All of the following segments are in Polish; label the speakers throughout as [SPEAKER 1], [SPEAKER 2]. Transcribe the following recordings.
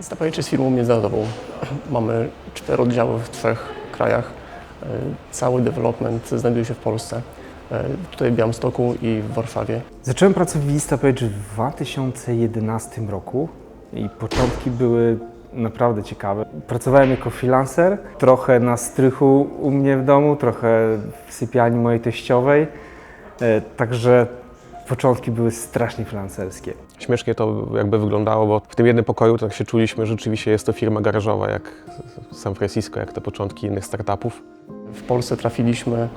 [SPEAKER 1] Instapage jest firmą międzynarodową. Mamy 4 oddziały w 3 krajach. Cały development znajduje się w Polsce. Tutaj w Białymstoku i w Warszawie.
[SPEAKER 2] Zacząłem pracować w Instapage w 2011 roku i początki były naprawdę ciekawe. Pracowałem jako freelancer, trochę na strychu u mnie w domu, trochę w sypialni mojej teściowej, także początki były strasznie freelancerskie.
[SPEAKER 3] Śmiesznie to jakby wyglądało, bo w tym jednym pokoju tak się czuliśmy, że rzeczywiście jest to firma garażowa jak San Francisco, jak te początki innych startupów.
[SPEAKER 1] W Polsce trafiliśmy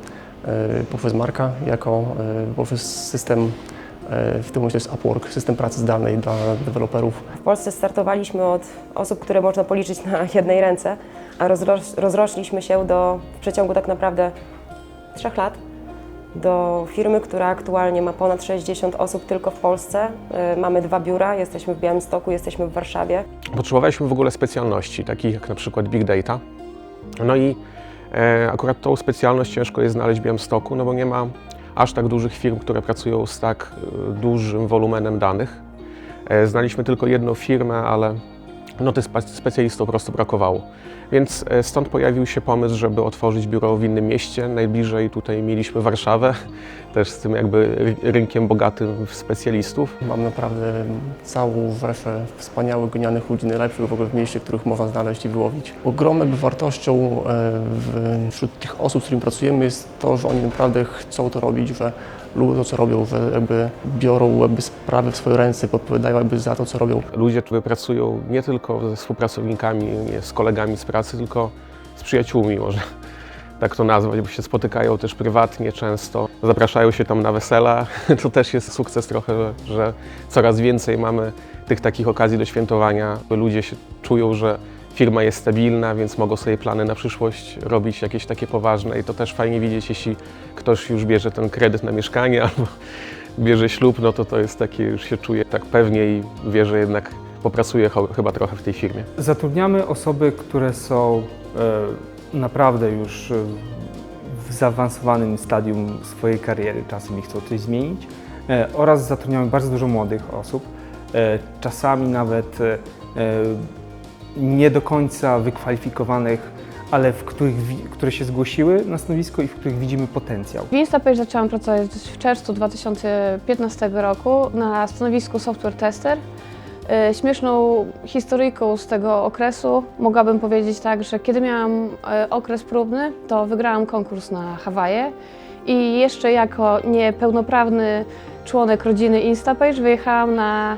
[SPEAKER 1] poprzez Marka jako poprzez system, w tym momencie jest Upwork, system pracy zdalnej dla deweloperów.
[SPEAKER 4] W Polsce startowaliśmy od osób, które można policzyć na jednej ręce, a rozrośliśmy się w przeciągu tak naprawdę 3 lat do firmy, która aktualnie ma ponad 60 osób tylko w Polsce. Mamy 2 biura, jesteśmy w Białymstoku, jesteśmy w Warszawie.
[SPEAKER 3] Potrzebowaliśmy w ogóle specjalności, takich jak na przykład Big Data. No i akurat tą specjalność ciężko jest znaleźć w Białymstoku, no bo nie ma aż tak dużych firm, które pracują z tak dużym wolumenem danych. Znaliśmy tylko jedną firmę, ale no tych specjalistów po prostu brakowało. Więc stąd pojawił się pomysł, żeby otworzyć biuro w innym mieście. Najbliżej tutaj mieliśmy Warszawę, też z tym jakby rynkiem bogatym w specjalistów.
[SPEAKER 1] Mam naprawdę całą wrefę wspaniałych, genialnych ludzi, najlepszych w ogóle w mieście, których można znaleźć i wyłowić. Ogromną wartością wśród tych osób, z którymi pracujemy, jest to, że oni naprawdę chcą to robić, że lubią to, co robią, że jakby biorą jakby sprawy w swoje ręce, podpowiadają jakby za to, co robią.
[SPEAKER 3] Ludzie, którzy pracują nie tylko ze współpracownikami, nie z kolegami z pracy, tylko z przyjaciółmi, może tak to nazwać, bo się spotykają też prywatnie często, zapraszają się tam na wesela. To też jest sukces trochę, że coraz więcej mamy tych takich okazji do świętowania. Ludzie się czują, że firma jest stabilna, więc mogą sobie plany na przyszłość robić jakieś takie poważne i to też fajnie widzieć, jeśli ktoś już bierze ten kredyt na mieszkanie albo bierze ślub, no to jest takie, już się czuje tak pewnie i wie, że jednak popracuje chyba trochę w tej firmie.
[SPEAKER 2] Zatrudniamy osoby, które są naprawdę już w zaawansowanym stadium swojej kariery, czasem ich chcą coś zmienić, oraz zatrudniamy bardzo dużo młodych osób, czasami nawet nie do końca wykwalifikowanych, ale które się zgłosiły na stanowisko i w których widzimy potencjał.
[SPEAKER 5] W Instapage zaczęłam pracować w czerwcu 2015 roku na stanowisku software tester. Śmieszną historyjką z tego okresu mogłabym powiedzieć tak, że kiedy miałam okres próbny, to wygrałam konkurs na Hawaje i jeszcze jako niepełnoprawny członek rodziny Instapage wyjechałam na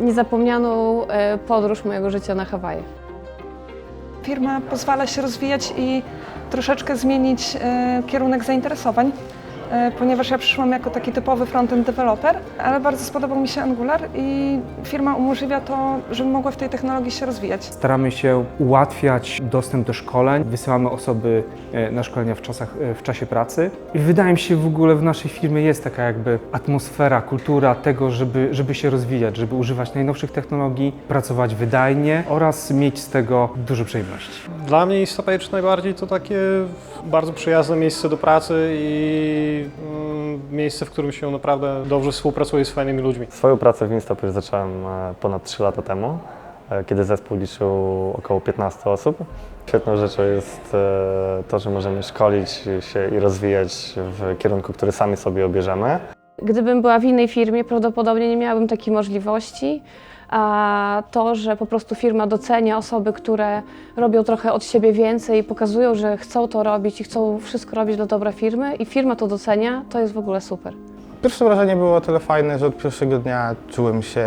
[SPEAKER 5] niezapomnianą podróż mojego życia na Hawaje.
[SPEAKER 6] Firma pozwala się rozwijać i troszeczkę zmienić kierunek zainteresowań, ponieważ ja przyszłam jako taki typowy front-end developer, ale bardzo spodobał mi się Angular i firma umożliwia to, żebym mogła w tej technologii się rozwijać.
[SPEAKER 2] Staramy się ułatwiać dostęp do szkoleń, wysyłamy osoby na szkolenia w czasie pracy. I wydaje mi się, w ogóle w naszej firmie jest taka jakby atmosfera, kultura tego, żeby się rozwijać, żeby używać najnowszych technologii, pracować wydajnie oraz mieć z tego dużo przyjemności.
[SPEAKER 7] Dla mnie Instapage najbardziej to takie bardzo przyjazne miejsce do pracy i miejsce, w którym się naprawdę dobrze współpracuje z fajnymi ludźmi.
[SPEAKER 8] Swoją pracę w Instapage zacząłem ponad 3 lata temu, kiedy zespół liczył około 15 osób. Świetną rzeczą jest to, że możemy szkolić się i rozwijać w kierunku, który sami sobie obierzemy.
[SPEAKER 5] Gdybym była w innej firmie, prawdopodobnie nie miałabym takiej możliwości. A to, że po prostu firma docenia osoby, które robią trochę od siebie więcej i pokazują, że chcą to robić i chcą wszystko robić dla dobra firmy i firma to docenia, to jest w ogóle super.
[SPEAKER 9] Pierwsze wrażenie było o tyle fajne, że od pierwszego dnia czułem się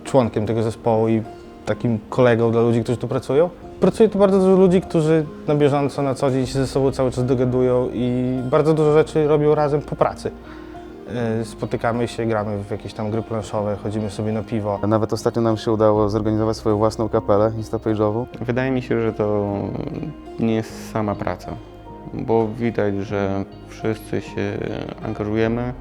[SPEAKER 9] członkiem tego zespołu i takim kolegą dla ludzi, którzy tu pracują. Pracuje tu bardzo dużo ludzi, którzy na bieżąco, na co dzień się ze sobą cały czas dogadują i bardzo dużo rzeczy robią razem po pracy. Spotykamy się, gramy w jakieś tam gry planszowe, chodzimy sobie na piwo.
[SPEAKER 10] Nawet ostatnio nam się udało zorganizować swoją własną kapelę Instapage'ową.
[SPEAKER 11] Wydaje mi się, że to nie jest sama praca, bo widać, że wszyscy się angażujemy,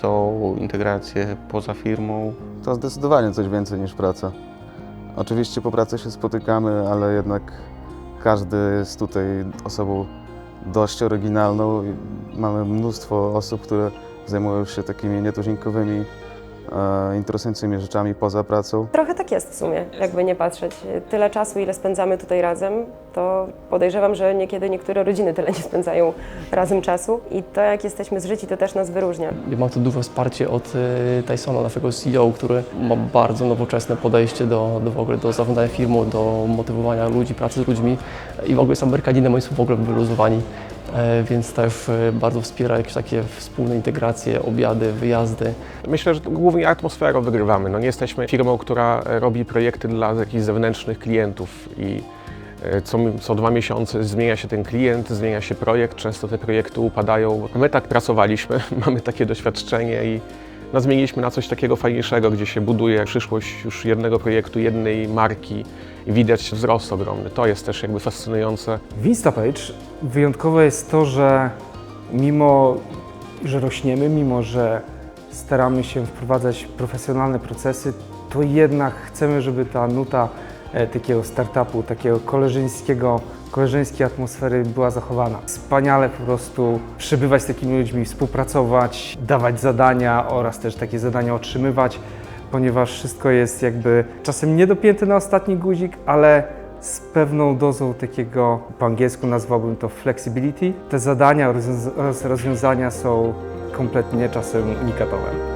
[SPEAKER 11] są integracje poza firmą.
[SPEAKER 10] To zdecydowanie coś więcej niż praca. Oczywiście po pracy się spotykamy, ale jednak każdy jest tutaj osobą dość oryginalną. Mamy mnóstwo osób, które zajmują się takimi nietuzinkowymi interesującymi rzeczami poza pracą.
[SPEAKER 4] Trochę tak jest w sumie, jakby nie patrzeć. Tyle czasu, ile spędzamy tutaj razem, to podejrzewam, że niekiedy niektóre rodziny tyle nie spędzają razem czasu i to, jak jesteśmy zżyci, to też nas wyróżnia.
[SPEAKER 1] Mam tu duże wsparcie od Tysona, naszego CEO, który ma bardzo nowoczesne podejście w ogóle do zarządzania firmą, do motywowania ludzi, pracy z ludźmi i w ogóle z Amerykaninem oni są w ogóle wyluzowani, więc też bardzo wspiera jakieś takie wspólne integracje, obiady, wyjazdy.
[SPEAKER 3] Myślę, że głównie atmosferą wygrywamy. No, nie jesteśmy firmą, która robi projekty dla jakichś zewnętrznych klientów i co 2 miesiące zmienia się ten klient, zmienia się projekt, często te projekty upadają. My tak pracowaliśmy, mamy takie doświadczenie i zmieniliśmy na coś takiego fajniejszego, gdzie się buduje przyszłość już jednego projektu, jednej marki i widać wzrost ogromny. To jest też jakby fascynujące.
[SPEAKER 2] W Instapage wyjątkowe jest to, że mimo, że rośniemy, mimo, że staramy się wprowadzać profesjonalne procesy, to jednak chcemy, żeby ta nuta takiego startupu, takiego koleżeńskiej atmosfery była zachowana. Wspaniale po prostu przebywać z takimi ludźmi, współpracować, dawać zadania oraz też takie zadania otrzymywać, ponieważ wszystko jest jakby czasem niedopięte na ostatni guzik, ale z pewną dozą takiego, po angielsku nazwałbym to flexibility. Te zadania oraz rozwiązania są kompletnie czasem unikatowe.